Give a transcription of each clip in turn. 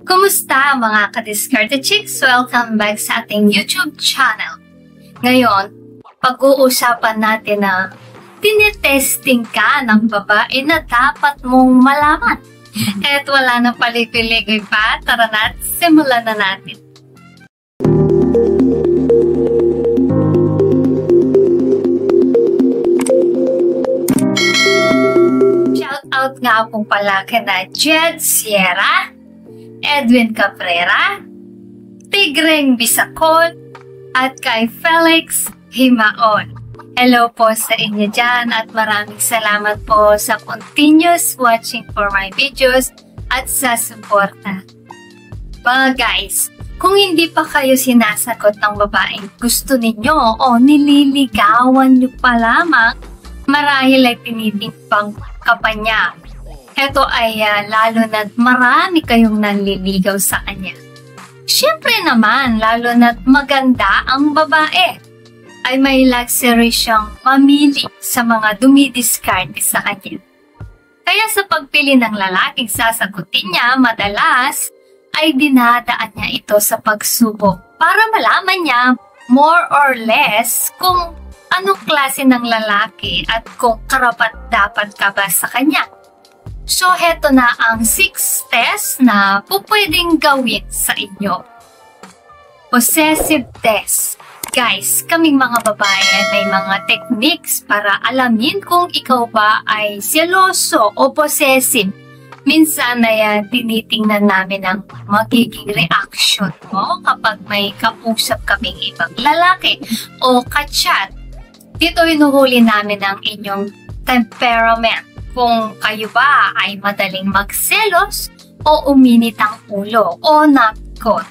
Kumusta mga ka-Diskarte Chicks? Welcome back sa ating YouTube channel. Ngayon, pag-uusapan natin na tinetesting ka ng babae na dapat mong malaman. At wala nang paligoy-ligoy pa, tara na, simulan na natin. Shout out nga po pala kina Jed Sierra, Edwin Cabrera, Tigreng Bisacol, at kay Felix Himaon. Hello po sa inyo dyan at maraming salamat po sa continuous watching for my videos at sa suporta. Mga guys, kung hindi pa kayo sinasagot ng babaeng gusto ninyo o nililigawan nyo pa lamang, marahil ay tinitimpang ka pa niya. Ito ay lalo na't marami kayong nanliligaw sa kanya. Siyempre naman, lalo na't maganda ang babae, ay may luxury siyang mamili sa mga dumidiskarte sa kanya. Kaya sa pagpili ng lalaking sasagutin niya, madalas ay dinadaan niya ito sa pagsubok para malaman niya more or less kung anong klase ng lalaki at kung karapat-dapat ka ba sa kanya. So, heto na ang 6 tests na pupwedeng gawin sa inyo. Possessive test. Guys, kaming mga babae may mga techniques para alamin kung ikaw ba ay seloso o possessive. Minsan ay tinitingnan namin ang magiging reaction mo kapag may kausap kaming ibang lalaki o kachat. Dito hinuhuli namin ang inyong temperament. Kung kayo ba ay madaling magselos o uminit ang ulo o napkot.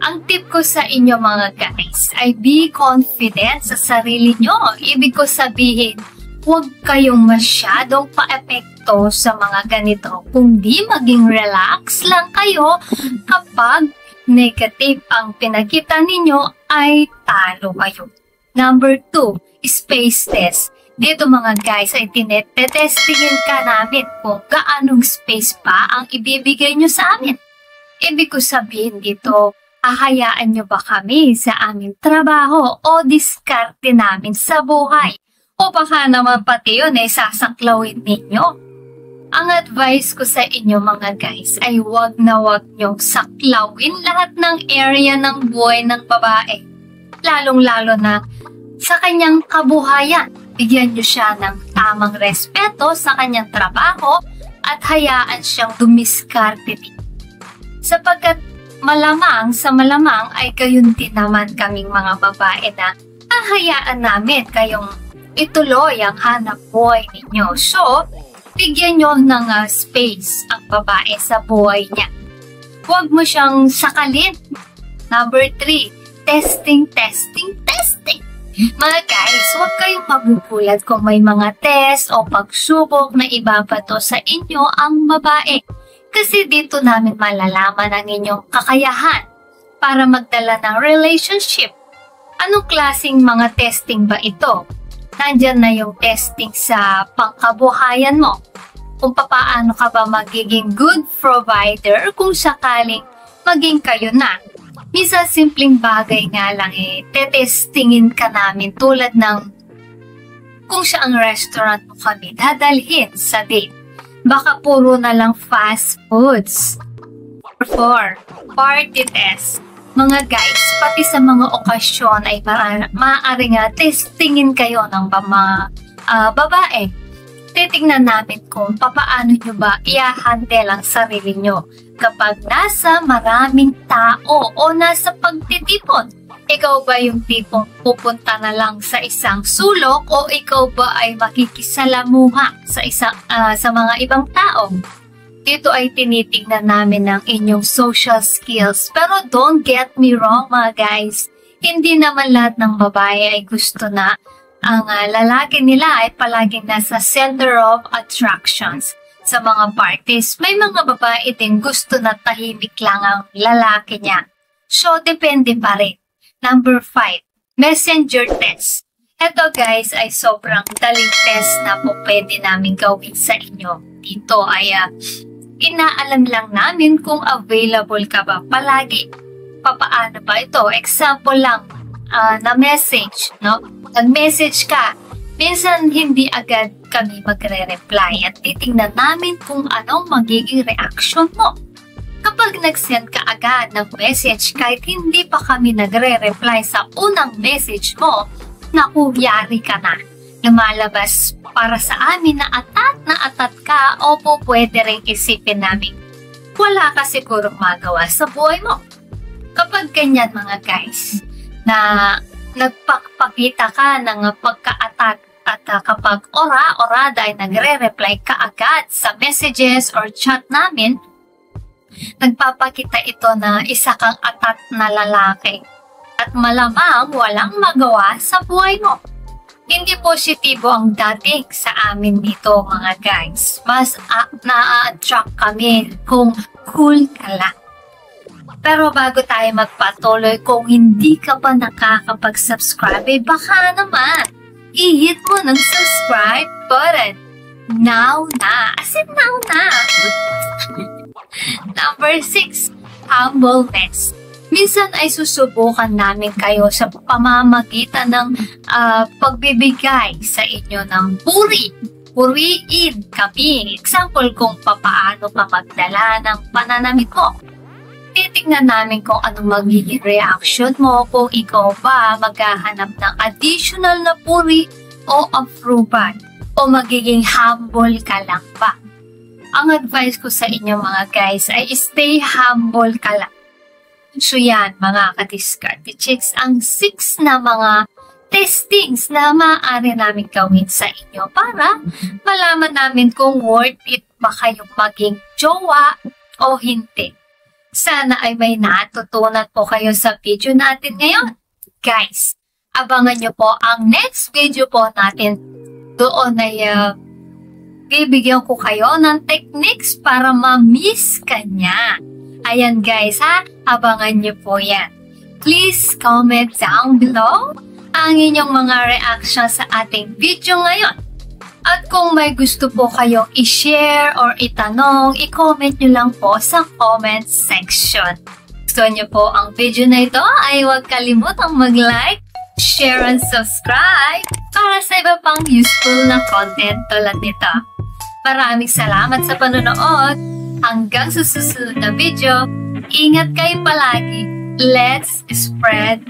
Ang tip ko sa inyo mga guys ay be confident sa sarili nyo. Ibig ko sabihin, huwag kayong masyadong pa-epekto sa mga ganito. Kundi maging relax lang kayo kapag negative ang pinakita ninyo ay talo kayo. Number 2, space test. Dito mga guys ay tinetestingin ka namin kung gaanong space pa ang ibibigay nyo sa amin. Ibig ko sabihin dito, ahayaan nyo ba kami sa aming trabaho o diskarte namin sa buhay? O baka naman pati yun ay sasaklawin ninyo? Ang advice ko sa inyo mga guys ay wag na wag nyong saklawin lahat ng area ng buhay ng babae. Lalong-lalo na sa kanyang kabuhayan. Bigyan nyo siya ng tamang respeto sa kanyang trabaho at hayaan siyang dumiskarte din. Sapagkat malamang sa malamang ay gayon din naman kaming mga babae na hahayaan namin kayong ituloy ang hanap buhay ninyo. So, bigyan nyo ng space ang babae sa buhay niya. Huwag mo siyang sakalin. Number 3, testing. Mga guys, huwag kayong mabubulat kung may mga test o pagsubok na ibabato sa inyo ang babae. Kasi dito namin malalaman ang inyong kakayahan para magdala ng relationship. Anong klaseng mga testing ba ito? Nandyan na yung testing sa pangkabuhayan mo. Kung paano ka ba magiging good provider kung sakaling maging kayo na. Minsan simpleng bagay nga lang tetestingin ka namin tulad ng kung saang restaurant mo kami dadalhin sa date. Baka puro na lang fast foods. 4, party test. Mga guys, pati sa mga okasyon ay maaaring testingin kayo ng mga babae. Titingnan namin kung papaano nyo ba i-handle ang sarili nyo kapag nasa maraming tao o nasa pagtitipon. Ikaw ba yung tipong pupunta na lang sa isang sulok o ikaw ba ay makikisalamuha sa mga ibang tao? Dito ay tinitingnan namin ang inyong social skills. Pero don't get me wrong mga guys, hindi naman lahat ng babae ay gusto na ang lalaki nila ay palaging nasa center of attractions sa mga parties. May mga babae din gusto na tahimik lang ang lalaki niya. So, depende pa rin. Number 5, messenger test. Ito guys ay sobrang daling test na po pwede namin gawin sa inyo. Dito ay Inaalam lang namin kung available ka ba palagi. Papaano ba ito? Example lang, na message, no? Nag-message ka, minsan hindi agad kami magre-reply at titingnan namin kung anong magiging reaction mo. Kapag nag-send ka agad ng message kahit hindi pa kami nagre-reply sa unang message mo, naku, yari ka na. Lumalabas para sa amin na atat ka o po pwede rin isipin namin wala ka sigurong magawa sa buhay mo. Kapag ganyan mga guys, na nagpakita ka ng pagkaatat at kapag ora-orada ay nagre-reply ka agad sa messages or chat namin, nagpapakita ito na isa kang atat na lalaki at malamang walang magawa sa buhay mo. Hindi positibo ang dating sa amin dito mga guys. Mas na-attract kami kung cool ka lang. Pero bago tayo magpatuloy, kung hindi ka pa nakakapag-subscribe, baka naman i-hit mo ng subscribe button. Now na! As in now na! Number 6, humbleness. Minsan ay susubukan namin kayo sa pamamagitan ng pagbibigay sa inyo ng puri. Puriin kami. Example kung papaano ka magdala ng pananamit mo. Titignan namin kung anong magiging reaction mo kung ikaw ba maghahanap ng additional na puri o approval o magiging humble ka lang ba. Ang advice ko sa inyo mga guys ay stay humble ka lang. So yan mga ka-Diskarte Chicks, ang 6 na mga testings na maaari namin gawin sa inyo para malaman namin kung worth it ba kayong maging jowa o hindi. Sana ay may natutunan po kayo sa video natin ngayon. Guys, abangan nyo po ang next video po natin. Doon ay bibigyan ko kayo ng techniques para ma-miss ka niya. Ayan guys ha, abangan nyo po yan. Please comment down below ang inyong mga reaction sa ating video ngayon. At kung may gusto po kayong i-share or itanong, i-comment nyo lang po sa comment section. Gusto nyo po ang video na ito ay huwag kalimutang mag-like, share, and subscribe para sa iba pang useful na content tulad nito. Maraming salamat sa panonood. Hanggang sa susunod na video, ingat kayo palagi. Let's spread